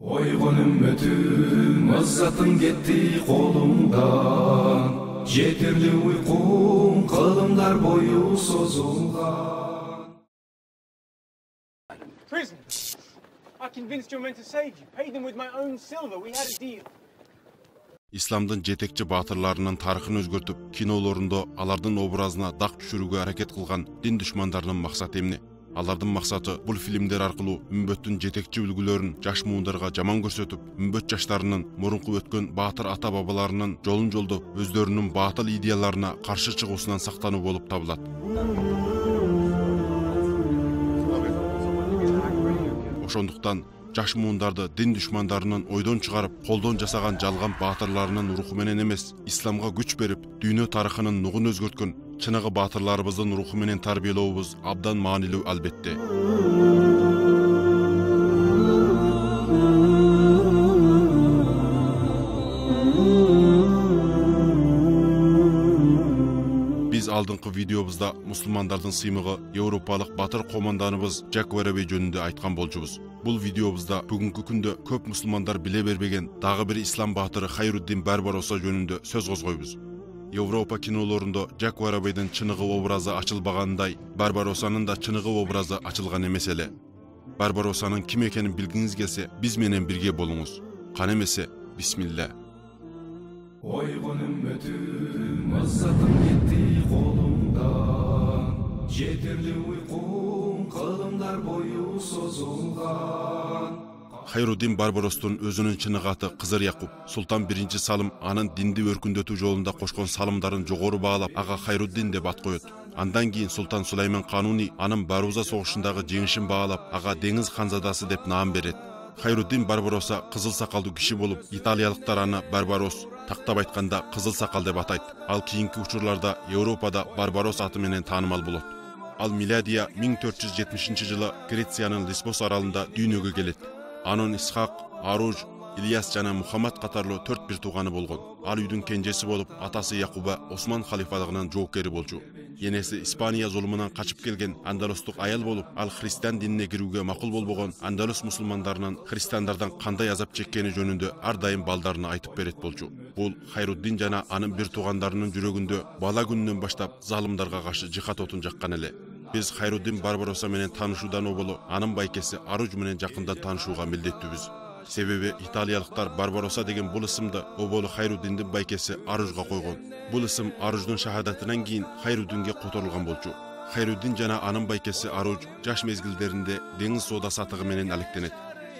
Oygun ümmetim, izzatın gitti kolumdan. Yeterli uykum, kılımlar boyu sozulgan. Prison. I convinced your men to save you. Paid them with my own silver. We had a deal. İslamdın жетекчи батырларынын тарыхын өзгөртүп, кинолорунда алардын образына дак түшүрүүгө аракет кылган дин душмандарынын максаты эмне? Алардын максаты бул фильмдер аркылуу үмбөттүн жетекчи үлгүлөрүн жаш муундарга жаман көрсөтүп, үмбөт жаштарынын мурунку өткөн баатыр ата бабаларынын жолун жолдоп, өздөрүнүн баатыл идеяларына каршы чыгуусунан сактануу болуп табылат. Ошондуктан жаш муундарды дин душмандарынын ойдон чыгарып, колдон жасаган жалган баатырларынын руху менен эмес, исламга күч берип, дүйнө тарыхынын нугун өзгөрткөн чыныгы баатырларыбыздын руху менен тарбиялообуз абдан маанилүү албетте. Biz алдыңкы видеобузда мусулмандардын сыймыгы Европалык батыр команданыбыз Джек Веребей жөнүндө айткан болчубуз. Бул видеобузда бүгүнкү күндө көп мусулмандар биле бербеген дагы бир ислам баатыры Хайруддин Барбаросса жөнүндө сөз козгойбуз. Европа кинолорунда Джек Веребейдин чыныгы образы ачылбагандай, Барбароссанын да чыныгы образы ачылган эмес эле. Барбароссанын ким экенин билгиңиз келсе, биз менен бирге болуңуз. Кан эмесе, бисмилла. Oygun ümmetim, izzatın gitti kolumdan. Yeterli uykum, kılımlar boyu sozulgan. Хайруддин Барбаростун өзүнүн чыныгы аты Кызыр Якуб. Султан 1 Салым анын динди өркүндөтүү жолунда кошкон салымдарын жогору баалап, ага Хайруддин деп ат коет. Андан кийин Султан Сулайман Кануни анын Баруза согушундагы жеңишин баалап, ага Деңиз ханзадасы деп наам берет. Хайруддин Барбаросса кызыл сакалдуу киши болуп, италиялыктар аны Барбарос, тактап айтканда кызыл сакал деп атайт. Ал кийинки учурларда Европада Барбарос аты менен таанымал болот. Ал миладия 1470-жылы Грециянын Лесбос аралында дүйнөгө келет. Анын Исхак, Аруж, Ильяс жана Мухаммад катарлуу 4 бир тууганы болгон. Ал үйдүн кенжеси болуп, атасы Якуба Осман халифалыгынын жоокери болчу. Енеси Испания зулумунан качып келген андалустук аял болуп, ал христиан динине кирүүгө макул болбогон андалус мусулмандарынын христиандардан кандай азап чеккени жөнүндө ар дайым балдарына айтып берет болчу. Бул Хайруддин жана анын бир туугандарынын жүрөгүндө бала күнүнөн баштап залымдарга каршы жихад отун жаккан эле. Biz Хайруддин Барбаросса менен таанышуудан оболу анын байкеси Аруж менен жакындан таанышууга милдеттүүбүз. Себеби италиялыктар Барбаросса деген бул ысымды оболу Хайруддиндин байкеси Аружга койгон. Бул ысым Аруждун шахадатынан кийин Хайруддинге которулган болчу. Хайруддин жана анын байкеси Аруж жаш мезгилдеринде деңиз соода сатыгы менен алектенет.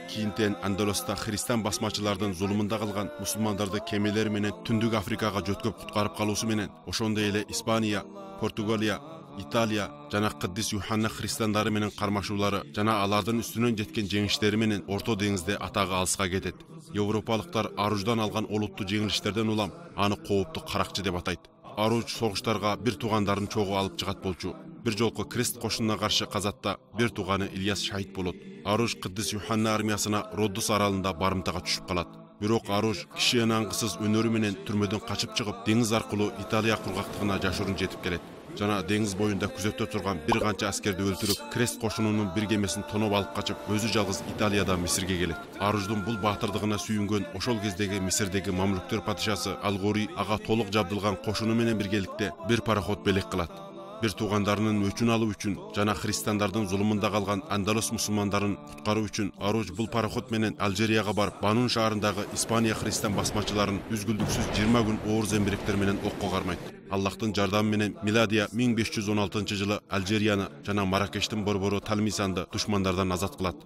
Кийинтен Андалуста христиан басмачылардын зулумунда калган мусулмандарды кемелер менен Түндүк Африкага жөткөп куткарып калуусу менен, ошондой эле Испания, Португалия, Италия жана Кыддис Юханна христиандары менен кармашуулары жана алардын үстүнөн жеткен жеңиштери менен Орто деңизде атагы алыска кетет. Европалыктар Аруждан алган олуттуу жеңилиштерден улам аны кооптуу каракчы деп атайт. Аруж согуштарга бир туугандарын чогуу алып чыгат болчу. Бир жолку крест кошунуна каршы казатта бир тууганы Ильяс шаһит болот. Аруж Кыддис Юханна армиясына Роддус аралында барымтага түшүп калат. Бирок Аруж киши аңгысыз өнөрү менен түрмөдөн качып чыгып, деңиз аркылуу Италия кургактыгына жашырын жетип келет. Жана деңиз боюнда күзөттө турган бир канча аскерди өлтүрүп, крест кошунунун бир кемесин тоноп алып качып, өзү жалгыз Италиядан Мисирге келет. Аруждун бул баатырдыгына сүйүнгөн ошол кездеги Мисирдеги мамлюктер падышасы Алгори ага толук жабдылган кошуну менен биргеликте бир пароход белек кылат. Бир туугандарынын өчүн алуу үчүн жана христиандардын зулумунда калган Андалус мусулмандарын куткаруу үчүн Аруж бул пароход менен Алжирияга барып, Банун шаарындагы Испания христиан басмачыларын үзгүлдүксүз 20 күн оор зембиректер менен окко кармайт. Аллахтын жардамы менен миладия 1516-жылы Алжирияны жана Маракештин борбору Талмисанды душмандардан азат кылат.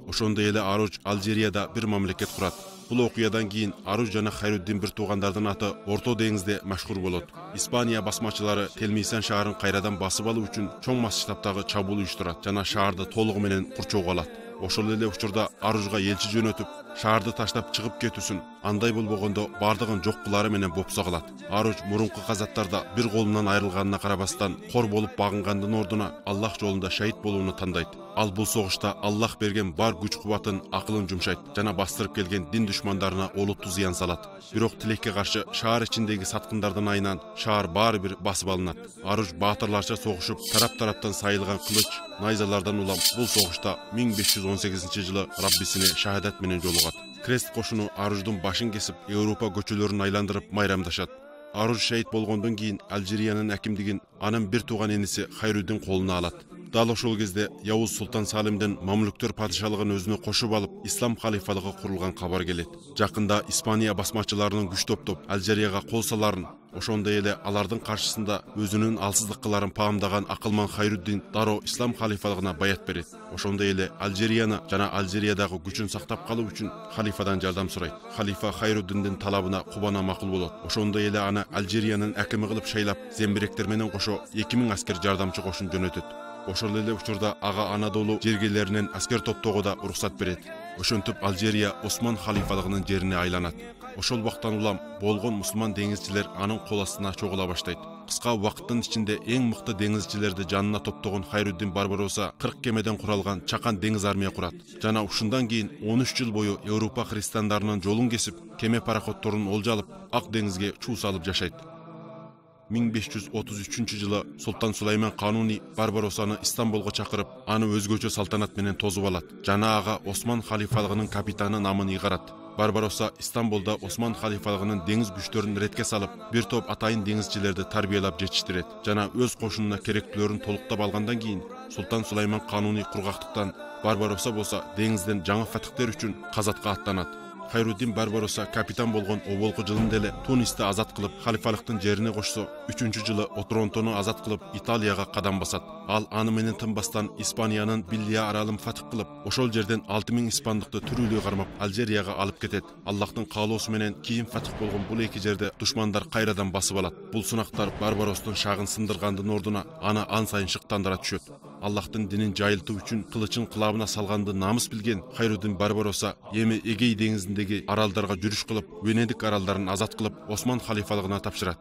Ошондой эле Аруж Алжирияда бир мамлекет курат. Бул окуядан кийин Аруж жана Хайруддин бир туугандардын аты Орто деңизде машхур болот. Испания басмачылары Телмисан шаарын кайрадан басып алуу үчүн чоң масштабтагы чабуул уюштурат жана шаарды толугу менен курчоого алат. Ошол эле учурда Аружга элчи жөнөтүп, шаарды таштап чыгып кетүүсүн, андай болбогондо бардыгын жок кылары менен бопса кылат. Аруж мурунку казаттарда бир колунан айрылганына карабастан, кор болуп багынгандын ордуна Аллах жолунда шаһит болууну тандайт. Ал бул согушта Аллах берген бар күч-кубатын, акылын жумшайт жана бастырып келген дин душмандарына олуттуу зыян салат. Бирок тилекке каршы шаар ичиндеги саткындардын айынан шаар баары бир басып алынат. Аруж баатырларча согушуп, тарап-тараптан сайылган кылыч, найзалардан улам бул согушта 1518-жылы Раббисине шахадат менен жолугат. Крест кошуну Аруждун башын кесип, Европа көчөлөрүн айландырып майрамдашат. Аруж шейит болгондон кийин Алжириянын акимдигин анын бир тууган эниси Хайруддин колуна алат. Дал ошол кезде Явуз Султан Салимдин мамлюктөр падышалыгын өзүнө кошуп алып, ислам халифалыгы курулган кабар келет. Жакында Испания басмачыларынын күч топтоп Алжирияга кол саларын, ошондой эле алардын каршысында өзүнүн алсыздыктарын паамдаган акылман Хайруддин дароо ислам халифалыгына баят берет. Ошондой эле Алжирияны жана Алжириядагы күчүн сактап калуу үчүн халифадан жардам сурайт. Халифа Хайруддиндин талабына кубана макул болот. Ошондой эле аны Алжириянын акими кылып шайлап, зембиректер менен кошо 2000 аскер жардамчы кошун жөнөтөт. Ошол эле учурда ага Анадолу жергелеринен аскер топтоого да уруксат берет. Ошентип Алжирия Осман халифалыгынын жерине айланат. Ошол убактан улам болгон мусулман деңизчилер анын кол астына чогула баштайт. Кыска убакыттын ичинде эң мыкты деңизчилерди жанына топтогон Хайруддин Барбаросса 40 кемеден куралган чакан деңиз армия курат. Жана ушундан кийин 13 жыл бою Европа христиандарынын жолун кесип, кеме пароходдорун олжа алып, Ак деңизге чуу салып жашайт. 1533-жылы Султан Сулайман Кануни Барбароссаны Истанбулга чакырып, аны өзгөчө салтанат менен тозуп алат. Жана ага Осман халифалыгынын капитаны намын ыйгарат. Барбаросса Истанбулда Осман халифалыгынын деңиз күчтөрүн ретке салып, бир топ атайын деңизчилерди тарбиялап жетиштирет. Жана өз кошунуна керектүүлөрүн толуктап алгандан кийин Султан Сулайман Кануни кургактыктан Барбаросса болсо деңизден жаңы фатыктер үчүн казатка аттанат. Хайруддин Барбаросса капитан болгон оболку жылында эле Тунисти азат кылып, халифалыктын жерине кошсо, 3-жылы Отронтону азат кылып, Италияга кадам басат. Ал аны менен тынбастан Испаниянын Биллия аралын фатык кылып, ошол жерден 6000 испандыкты түрүлүү кармап Алжирияга алып кетет. Аллахтын каалоосу менен кийин фатык болгон бул эки жерде душмандар кайрадан басып алат. Бул сынактар Барбаростун шагын сындыргандын ордуна аны ан сайын шыктандыра түшөт. Аллахтын динин жайылтуу үчүн кылычын кылабына салганды намыс билген Хайруддин Барбаросса эми Эгей деңизиндеги аралдарга жүрүш кылып, Венедик аралдарын азат кылып, Осман халифалыгына тапшырат.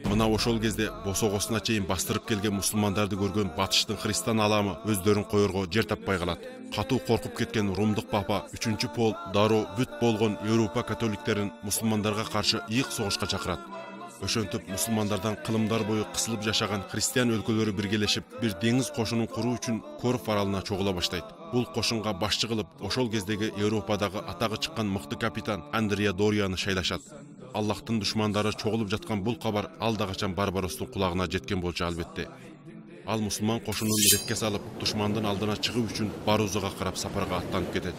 Мына ошол кезде босогосуна чейин бастырып келген мусулмандарды көргөн батыштын христиан аламы өздөрүн коерго жер таппай калат. Катуу коркуп кеткен румдук папа 3-Пол дароо бүт болгон Европа католиктерин мусулмандарга каршы ийик согушка чакырат. Ошентип мусулмандардан кылымдар бою кысылып жашаган христиан өлкөлөрү биргелешип, бир деңиз кошунун куруу үчүн Корф аралына чогула баштайт. Бул кошунга башчы кылып, ошол кездеги Европадагы атагы чыккан мыкты капитан Андреа Дорияны шайлашат. Аллахтын душмандары чогулуп жаткан бул кабар ал да качан Барбаростун кулагына жеткен болчу албетте. Ал мусулман кошунун ретке салып, душмандын алдына чыгуу үчүн Барузага карап сапарга аттанып кетет.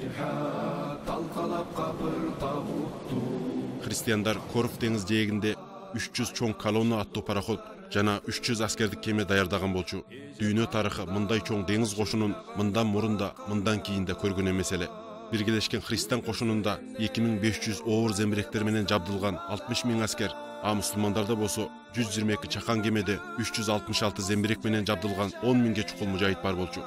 Христиандар Корф деңиз жээгинде 300 чоң колонна аттуу пароход жана 300 аскердик кеме даярдаган болчу. Дүйнө тарыхы мындай чоң деңиз кошунун мындан мурунда, мындан кийинде көргөн эмес эле. Биргелешкен христиан кошунунда 2500 оор зембиректер менен жабдылган 60 000 аскер, а мусулмандарда болсо 122 чакан кемеде 366 зембирек менен жабдылган 10 000 чукул мужайит бар болчу.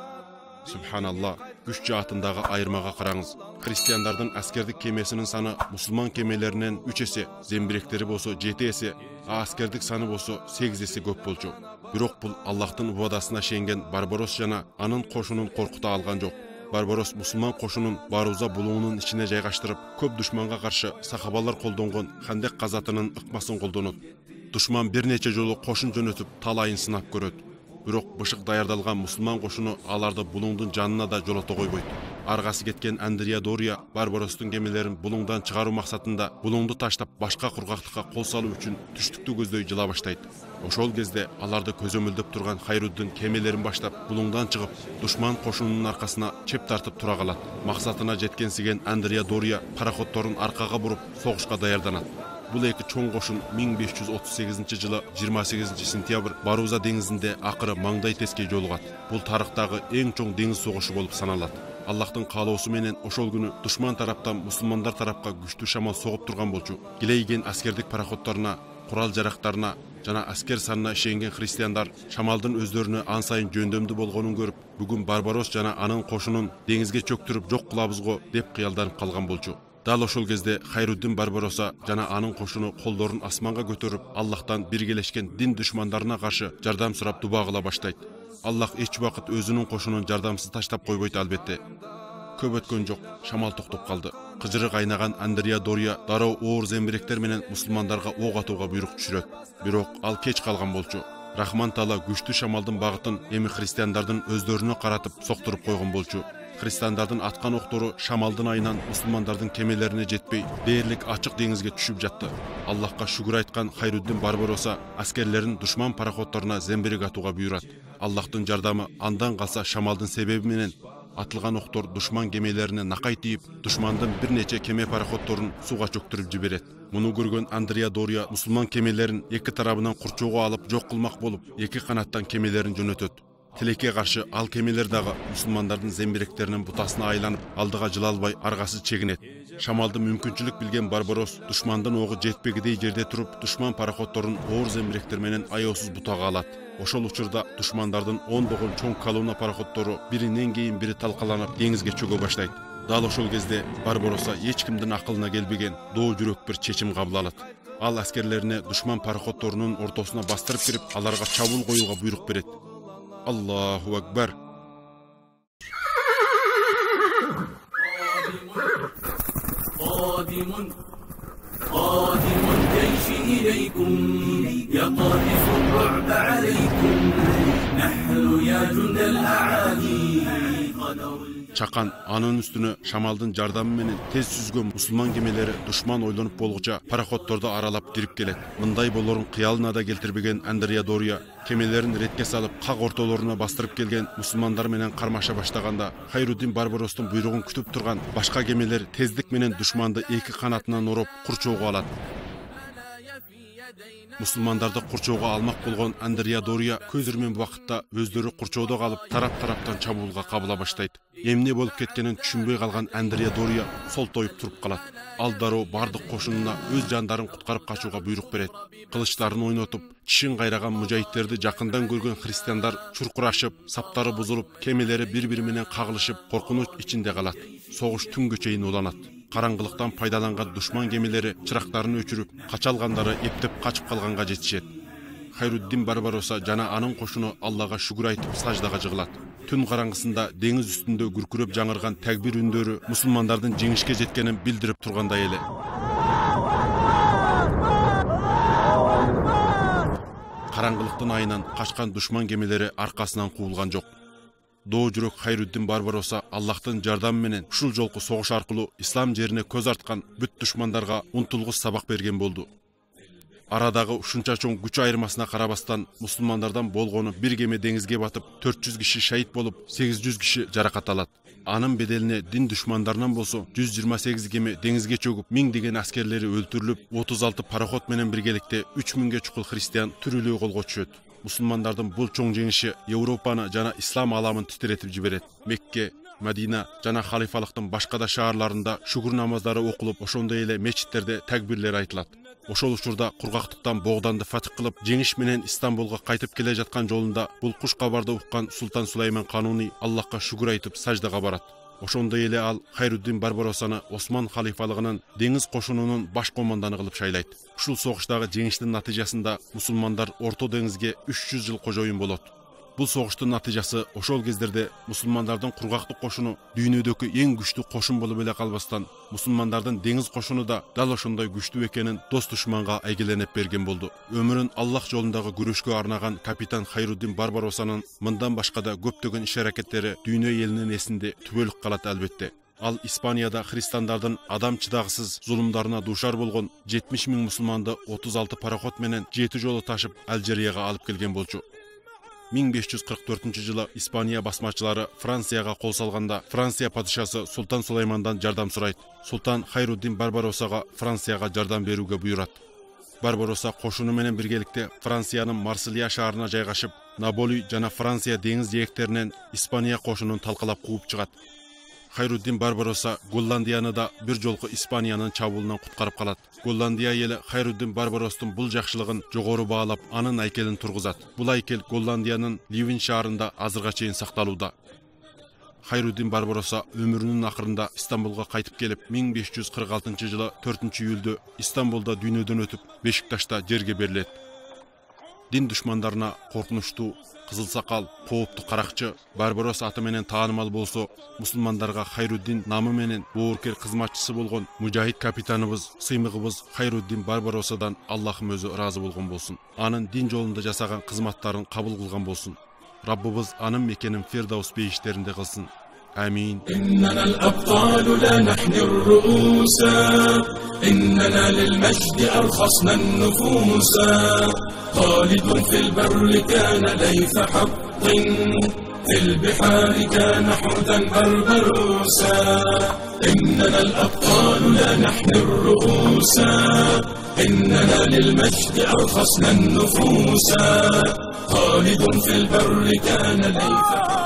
Субханалла, күч жаатындагы айырмага караңыз. Христиандардын аскердик кемесинин саны мусулман кемелеринен 3 эсе, зембиректери болсо 7 эсе, а аскердик саны болсо 8 эсе көп болчу. Бирок бул Аллахтын убадасына шенген Барбарос жана анын кошунун коркута алган жок. Барбарос мусулман кошунун Баруза булуунун ичине жайгаштырып, көп душманга каршы сахабалар колдонгон Хандек казатынын ыкмасын колдонот. Душман бир нече жолу кошун жөнөтүп, талайын сынап көрөт. Бирок бышык даярдалган мусулман кошуну аларды булуңдун жанына да жолото койбойт. Аргасы кеткен Андреа Дория Барбаростун кемелерин булуңдан чыгаруу максатында булуңду таштап башка кургактыкка кол салуу үчүн түштүктү көздөй жыла баштайт. Ошол кезде аларды көзөмөлдөп турган Хайруддин кемелерин баштап булуңдан чыгып, душман кошунунун аркасына чеп тартып тура калат. Максатына жеткенсиген Андреа Дория пароходдорун аркага буруп согушка даярданат. Бул эки чоң кошун 1538-жылы 28 сентябрь Баруза деңизинде акыры маңдай тескей жолугат. Бул тарыхтагы эң чоң деңиз согушу болуп саналат. Аллахтын каалоосу менен ошол күнү душман тараптан мусулмандар тарапка күчтүү шамал согуп турган болчу. Килейген аскердик пароходдоруна, курал жарактарына жана аскер санына ишенген христиандар шамалдын өздөрүнө ан сайын жөндөмдүү болгонун көрүп, бүгүн Барбарос жана анын кошунун деңизге чөктүрүп жок кылабызго деп кыялданып калган болчу. Дал ошол кезде Хайруддин Барбаросса жана анын кошуну колдорун асманга көтөрүп, Аллахтан биргелешкен дин душмандарына каршы жардам сурап дуба кыла баштайт. Аллах эч убакыт өзүнүн кошунун жардамсыз таштап койбойт албетте. Көп өткөн жок, шамал токтоп калды. Кыжыры кайнаган Андреа Дория дароо оор зембиректер менен мусулмандарга ок атууга буйрук түшүрөт. Бирок ал кеч калган болчу. Рахман Таала күчтүү шамалдын багытын эми христиандардын өздөрүнө каратып соктуруп койгон болчу. Христиандардын аткан октору шамалдын айынан мусулмандардын кемелерине жетпей, дээрлик ачык деңизге түшүп жатты. Аллахка шүгүр айткан Хайруддин Барбароса аскерлерин душман пароходторуна зембирек атууга буйрат. Аллахтын жардамы андан калса шамалдын себеби менен атылган октор душман кемелерине накай тийип, душмандын бир нече кеме пароходторун сууга чөктүрүп жиберет. Муну көргөн Андреа Дория мусулман кемелерин эки тарабынан курчоого алып жок кылмак болуп, эки канаттан кемелерин жөнөтөт. Тилекке каршы ал кемелер дагы мусулмандардын зембиректеринин бутасына айланып, алдыга жыла албай аргасы чегинет. Шамалды мүмкүнчүлүк билген Барбарос душмандын огу жетпегидей жерде туруп, душман пароходторун оор зембиректер менен аяосуз бутага алат. Ошол учурда душмандардын ондогон чоң колонна пароходтору биринен кийин бири талкаланып деңизге чөгө баштайт. Дал ошол кезде Барбароса эч кимдин акылына келбеген доо жүрөк бир чечим кабыл алат. Ал аскерлерине душман пароходторунун ортосуна бастырып кирип, аларга чабуул коюуга буйрук берет. Аллаху акбар. قادم الجيش إليكم يقذف الرعب عليكم نحن يا جند الأعادي Чакан анын үстүнө шамалдын жардамы менен тез сүзгөн мусулман кемелери душман ойлонуп болгуча пароходторду аралап кирип келет. Мындай болорун кыялына да келтирбеген Андреа Дория кемелерин ретке салып, как ортолоруна бастырып келген мусулмандар менен кармаша баштаганда, Хайруддин Барбаростун буйругун күтүп турган башка кемелер тездик менен душманды эки канатынан ороп курчоого алат. Мусулмандарды курчоого алмак болгон Андреа Дория көз ирмен убакытта өздөрү курчоодо калып, тарап-тараптан чабуулга кабыла баштайт. Эмне болуп кеткенин түшүнбөй калган Андреа Дория солтоюп туруп калат. Ал дароо бардык кошунуна өз жандарын куткарып качууга буйрук берет. Кылычтарын ойнотуп, тишин кайраган мужаиттерди жакындан көргөн христиандар чуркурашып, саптары бузулуп, кемелери бири-бири менен кагылышып, коркунуч ичинде калат. Согуш түнгө чейин уланат. Караңгылыктан пайдаланган душман кемелери чырактарын өчүрүп, качалгандары эптеп качып калганга жетишет. Хайруддин Барбароса жана анын кошуну Аллага шүгүр айтып саждага жыгылат. Түн караңгысында деңиз үстүндө күркүрөп жаңырган такбир үндөрү мусулмандардын жеңишке жеткенин билдирип тургандай эле. Караңгылыктын айынан качкан душман кемелери аркасынан куулган жок. Доо жүрөк Хайруддин Барбароса Аллахтын жардамы менен ушул жолку согуш аркылуу ислам жерине көз арткан бүт душмандарга унтулгус сабак берген болду. Арадагы ушунча чоң күч айырмасына карабастан мусулмандардан болгону бир кеме деңизге батып, 400 киши шаһит болуп, 800 киши жаракат алат. Анын беделине дин душмандарынан болсо 128 кеме деңизге чөгүп, 1000 деген аскерлери өлтүрүлүп, 36 пароход менен биргеликте 3000ге чукул христиан түрүлүү колго түшөт. Мусулмандардын бул чоң жеңиши Европаны жана ислам аламын титиретип жиберет. Мекке, Мадина жана халифалыктын башка да шаарларында шүгүр намаздары окулуп, ошондой эле мечиттерде такбирлер айтылат. Ошол учурда кургактыктан Богданды фатих кылып, жеңиш менен Истанбулга кайтып келе жаткан жолунда бул куш кабарды уккан Султан Сулайман Кануни Аллахка шүгүр айтып саждага барат. Ошондой эле ал Хайруддин Барбаросаны Осман халифалыгынын деңиз кошунунун баш команданы кылып шайлайт. Ушул согуштагы жеңиштин натыйжасында мусулмандар Орто деңизге 300 жыл кожоюн болот. Бул согуштун натыйжасы ошол кездерде мусулмандардын кургактык кошуну дүйнөдөгү эң күчтүү кошун болуп эле калбастан, мусулмандардын деңиз кошуну да дал ошондой күчтүү экенин дос душманга айгеленип берген болду. Өмүрүн Аллах жолундагы күрөшкө арнаган капитан Хайруддин Барбаросанын мындан башка да көптөгөн иш-аракеттери дүйнө элинин эсинде түбөлүк калат албетте. Ал Испанияда христиандардын адам чыдагысыз зулумдарына дуушар болгон 70 000 мусулманды 36 пароход менен 7 жолу ташып Алжирияга алып келген болчу. 1544 жылы Испания басмачылары Францияга кол салганда, Франция падышасы Султан Сулаймандан жардам сурайт. Султан Хайруддин Барбаросага Францияга жардам берүүгө буйрат. Барбароса кошуну менен биргеликте Франциянын Марсилия шаарына жайгашып, Наполи жана Франция деңиз жээктеринен Испания кошунун талкалап кууп чыгат. Хайруддин Барбароса Голландияны да бир жолку Испаниянын чабуулунан куткарып калат. Голландия эли Хайруддин Барбаростун бул жакшылыгын жогору баалап, анын айкелин тургузат. Бул айкел Голландиянын Ливен шаарында азырга чейин сакталууда. Хайруддин Барбароса өмүрүнүн акырында Истанбулга кайтып келип, 1546 жылы 4 июлдө Истанбулда дүйнөдөн өтүп, Бешикташта жерге берилет. Din düşmanlarına korkunçtu Kızıl Sakal, Kooпту Каракчы, Барбарос аты менен таанымал болсо, мусулмандарга Хайруддин намы менен боорукер кызматчысы болгон мужахид капитаныбыз, сыймыгыбыз Хайруддин Барбаросадан Аллахым өзү ыраазы болгон болсун. Анын дин жолунда жасаган кызматтарын кабыл кылган болсун. Раббыбыз анын мекенин Фирдаус бейиштеринде кылсын. آمين. إننا الأبطال لا نحني الرؤوس، إننا للمجد أرخصنا النفوس. خالد في البر كان ليث حق، في البحار كان حوتا بربروسا. إننا الأبطال لا نحني الرؤوس، إننا للمجد أرخصنا النفوس. خالد في البر كان ليث حق.